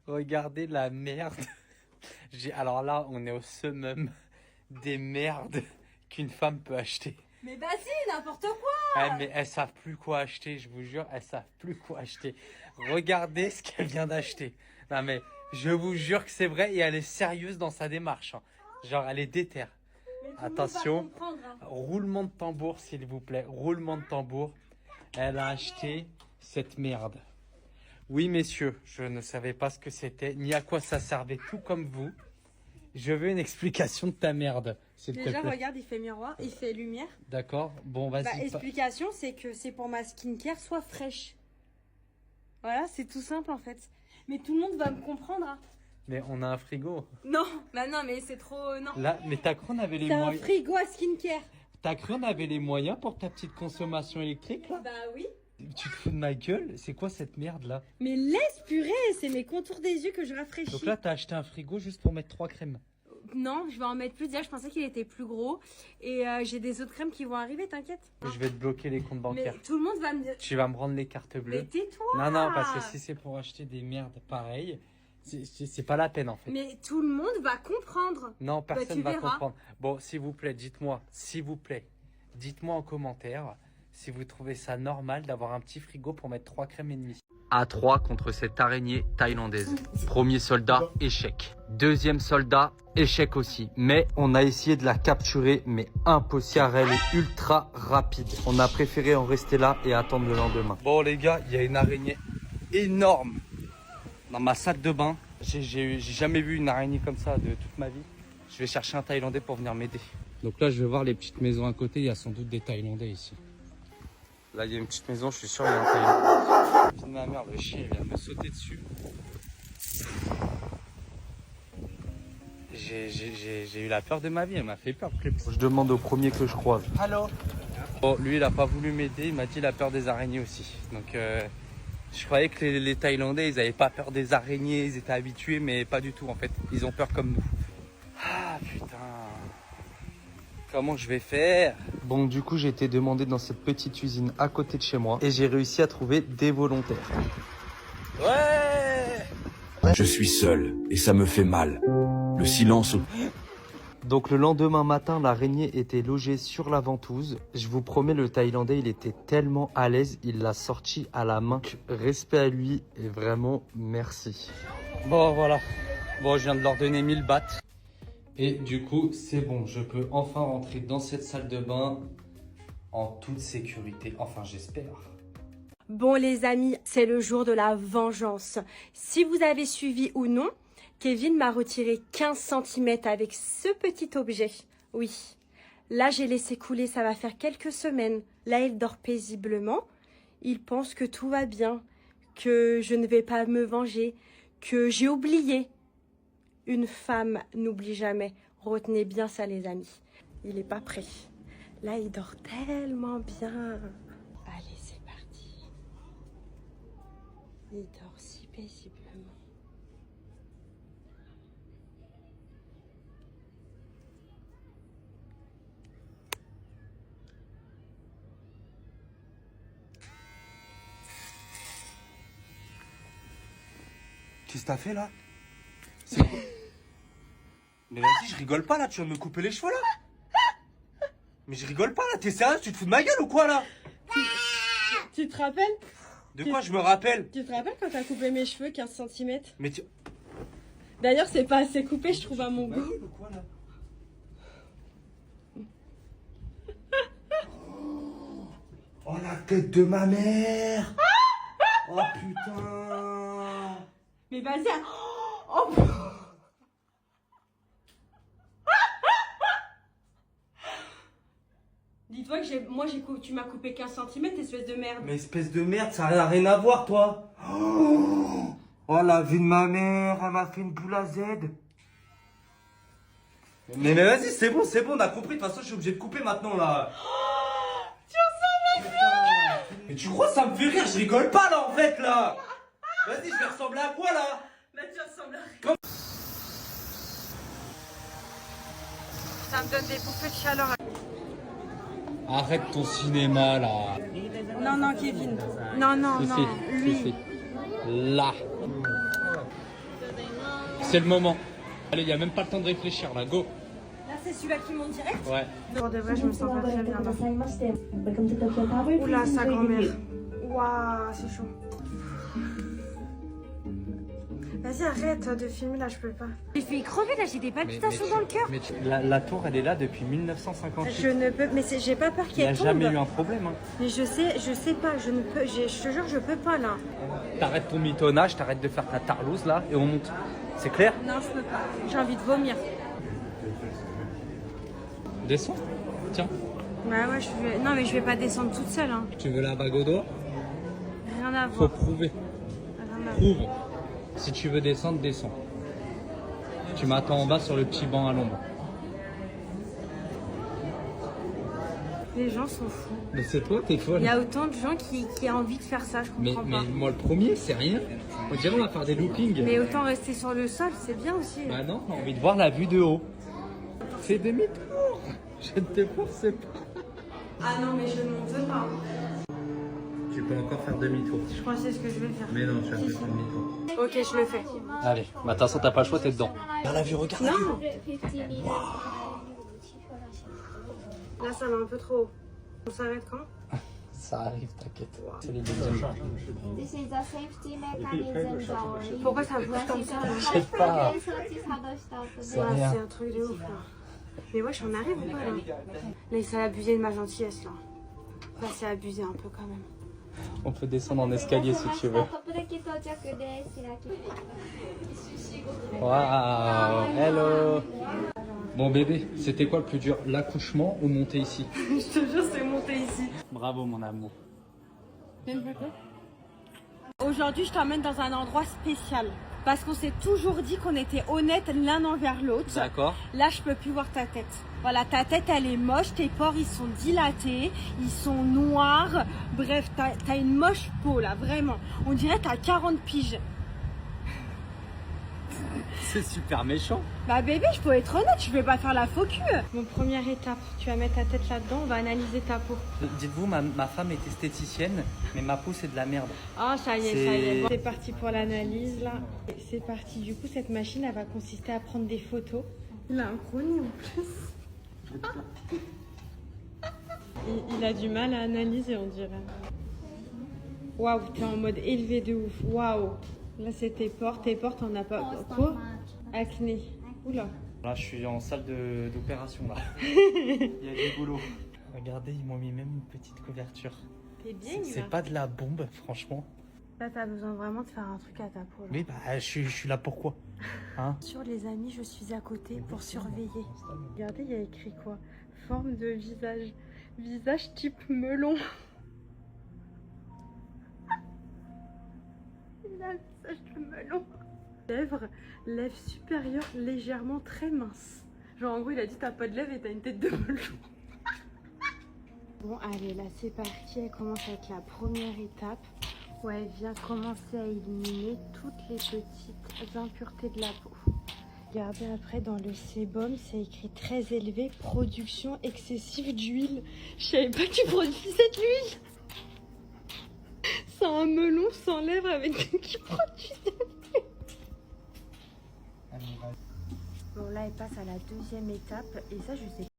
Regardez la merde. Alors là, on est au summum des merdes qu'une femme peut acheter. Mais vas-y, n'importe quoi. Ah, mais elles savent plus quoi acheter, je vous jure, elles savent plus quoi acheter. Regardez ce qu'elle vient d'acheter. Non mais, je vous jure que c'est vrai et elle est sérieuse dans sa démarche. Hein. Genre, elle est déterre. Attention, roulement de tambour s'il vous plaît, roulement de tambour. Elle a acheté cette merde. Oui messieurs, je ne savais pas ce que c'était, ni à quoi ça servait, tout comme vous. Je veux une explication de ta merde, s'il te plaît. Déjà, regarde, il fait miroir, il fait lumière. D'accord, bon vas-y. Bah, explication, c'est que c'est pour ma skincare soit fraîche. Voilà, c'est tout simple en fait. Mais tout le monde va me comprendre. Hein. Mais on a un frigo. Non, bah non, mais c'est trop... Non. Là, mais t'as cru on avait les C'est un moyens. frigo à skincare. T'as cru on avait les moyens pour ta petite consommation électrique là? Bah oui. Tu te fous de ma gueule? C'est quoi cette merde là? Mais laisse purée, c'est mes contours des yeux que je rafraîchis. Donc là, t'as acheté un frigo juste pour mettre 3 crèmes. Non, je vais en mettre plus. Déjà, je pensais qu'il était plus gros. Et j'ai des autres crèmes qui vont arriver, t'inquiète. Je vais te bloquer les comptes bancaires. Mais tout le monde va me dire... Tu vas me rendre les cartes bleues. Mais tais-toi. Non, parce que si c'est pour acheter des merdes pareilles, c'est pas la peine en fait. Mais tout le monde va comprendre. Non, personne va verras. comprendre. Bon, s'il vous plaît, dites-moi, s'il vous plaît, dites-moi en commentaire si vous trouvez ça normal d'avoir un petit frigo pour mettre 3 crèmes et demie. A3 contre cette araignée thaïlandaise. Premier soldat, échec. Deuxième soldat, échec aussi. Mais on a essayé de la capturer, mais impossible car elle est ultra rapide. On a préféré en rester là et attendre le lendemain. Bon les gars, il y a une araignée énorme dans ma salle de bain. J'ai jamais vu une araignée comme ça de toute ma vie. Je vais chercher un Thaïlandais pour venir m'aider. Donc là, je vais voir les petites maisons à côté. Il y a sans doute des Thaïlandais ici. Là, il y a une petite maison, je suis sûr qu'il y a un Thaïlandais. Putain de ma mère, le chien il vient de me sauter dessus. J'ai eu la peur de ma vie, elle m'a fait peur. Je demande au premier que je croise. Allô? Bon, lui, il a pas voulu m'aider, il m'a dit qu'il a peur des araignées aussi. Donc, je croyais que les Thaïlandais, ils avaient pas peur des araignées, ils étaient habitués, mais pas du tout en fait. Ils ont peur comme nous. Ah putain. Comment je vais faire? Bon, du coup, j'ai été demandé dans cette petite usine à côté de chez moi et j'ai réussi à trouver des volontaires. Ouais! Je suis seul et ça me fait mal. Le silence... Donc le lendemain matin, l'araignée était logée sur la ventouse. Je vous promets, le Thaïlandais, il était tellement à l'aise, il l'a sorti à la main. Respect à lui et vraiment merci. Bon, voilà. Bon, je viens de leur donner 1000 bahts. Et du coup, c'est bon, je peux enfin rentrer dans cette salle de bain en toute sécurité. Enfin, j'espère. Bon les amis, c'est le jour de la vengeance. Si vous avez suivi ou non, Kevin m'a retiré 15 cm avec ce petit objet. Oui, là j'ai laissé couler, ça va faire quelques semaines. Là il dort paisiblement. Il pense que tout va bien, que je ne vais pas me venger, que j'ai oublié. Une femme n'oublie jamais. Retenez bien ça les amis. Il n'est pas prêt. Là il dort tellement bien. Allez c'est parti. Il dort si paisiblement. Qu'est-ce que t'as fait là? C'est quoi? Mais vas-y, je rigole pas là, tu vas me couper les cheveux là? Mais je rigole pas là, t'es sérieux? Tu te fous de ma gueule ou quoi là? Tu te rappelles? De quoi je me rappelle? Tu te rappelles quand t'as coupé mes cheveux 15 cm? Mais tu... D'ailleurs, c'est pas assez coupé, je trouve, à mon Ma goût. gueule ou quoi là? Oh la tête de ma mère! Oh putain! Mais vas-y. Oh. Dis-toi que tu m'as coupé 15 cm, espèce de merde. Mais espèce de merde, ça n'a rien à voir toi! Oh la vie de ma mère, elle m'a fait une boule à Z! Mais vas-y, c'est bon, on a compris. De toute façon, je suis obligé de couper maintenant là. Tu ressembles à Mais tu crois que ça me fait rire? Je rigole pas là en fait là! Vas-y, je vais ressembler à quoi là? Bah tu ressembles à rien. Ça me donne des bouffées de chaleur. Arrête ton cinéma là. Non, Kevin. Non, lui. Là. C'est le moment. Allez, il n'y a même pas le temps de réfléchir là, go. Là, c'est celui-là qui monte direct. Ouais. Pour de vrai, je me sens pas très bien. Oula, sa grand-mère. Waouh, c'est chaud. Vas-y, arrête de filmer là, je peux pas. J'ai fait crever là, j'ai des palpitations dans le cœur. Mais la tour, elle est là depuis 1958. Je ne peux, mais j'ai pas peur Il n'y qu'elle a tombe. jamais eu un problème. Hein. Mais je sais pas, je ne peux, je te jure, je peux pas là. T'arrêtes ton mitonnage, t'arrêtes de faire ta tarlouse là et on monte. C'est clair? Non, je peux pas. J'ai envie de vomir. Descends. Tiens. Bah ouais, non mais je vais pas descendre toute seule. Hein. Tu veux la bague au doigt? Rien à Faut voir. prouver. Rien à voir. Prouve. Si tu veux descendre, descends. Tu m'attends en bas sur le petit banc à l'ombre. Les gens sont fous. Mais c'est toi, t'es folle. Il y a autant de gens qui ont envie de faire ça, je comprends pas. Mais moi le premier, c'est rien. On dirait on va faire des loopings. Mais autant rester sur le sol, c'est bien aussi. Bah non, j'ai envie de voir la vue de haut. Fais demi-tour. Je ne te force pas. Ah non, mais je ne m'en veux pas. Tu peux encore faire demi-tour. Je crois que c'est ce que je vais faire. Mais non, tu vas faire demi-tour. Ok, je le fais. Allez, bah de toute façon, t'as pas le choix, t'es dedans. Regarde la vue, regarde la vue. Non. Là, ça va un peu trop haut. On s'arrête quand? Ça arrive, t'inquiète. C'est les deuxièmes. This is a safety mechanism drawing. Pourquoi ça bouge comme ça là? Je sais pas. C'est un truc de ouf là. Mais wesh, on arrive ou pas là? Là, ça a abusé de ma gentillesse là. Là, c'est abusé un peu quand même. On peut descendre en escalier si tu veux. Waouh, hello. Bon bébé, c'était quoi le plus dur? L'accouchement ou monter ici? Je te jure, c'est monté ici. Bravo mon amour. Aujourd'hui, je t'emmène dans un endroit spécial. Parce qu'on s'est toujours dit qu'on était honnêtes l'un envers l'autre. D'accord. Là, je peux plus voir ta tête. Voilà, ta tête, elle est moche. Tes pores, ils sont dilatés. Ils sont noirs. Bref, t'as une moche peau, là, vraiment. On dirait que t'as 40 piges. C'est super méchant. Bah bébé, je peux être honnête, je vais pas faire la faux cul. Mon première étape, tu vas mettre ta tête là-dedans, on va analyser ta peau. Dites-vous, ma femme est esthéticienne, mais ma peau c'est de la merde. Ah, ça y est, ça y est. C'est parti pour l'analyse là. C'est parti. Du coup, cette machine, elle va consister à prendre des photos. Il a un gros nez en plus. Il a du mal à analyser, on dirait. Waouh, t'es en mode élevé de ouf. Waouh. Là, c'est tes portes. Tes portes, on n'a pas. Quoi? Acné. Oula. Là, je suis en salle d'opération là. Il y a du boulot. Regardez, ils m'ont mis même une petite couverture. T'es bien, C'est pas de la bombe, franchement. Là, t'as besoin vraiment de faire un truc à ta peau. Là. Oui, bah, je suis là pourquoi hein? Sur les amis, je suis à côté pour surveiller. Regardez, il y a écrit quoi? Forme de visage. Visage type melon. Il a un visage de melon. Lèvres supérieures légèrement très minces. Genre en gros, il a dit t'as pas de lèvres et t'as une tête de melon. Bon, allez, là c'est parti. Elle commence avec la première étape. Où elle vient commencer à éliminer toutes les petites impuretés de la peau. Regardez après dans le sébum, c'est écrit très élevé, production excessive d'huile. Je savais pas que tu produisais de l'huile. C'est un melon sans lèvres avec qui produit de l'huile. Bon là elle passe à la deuxième étape et ça je sais pas.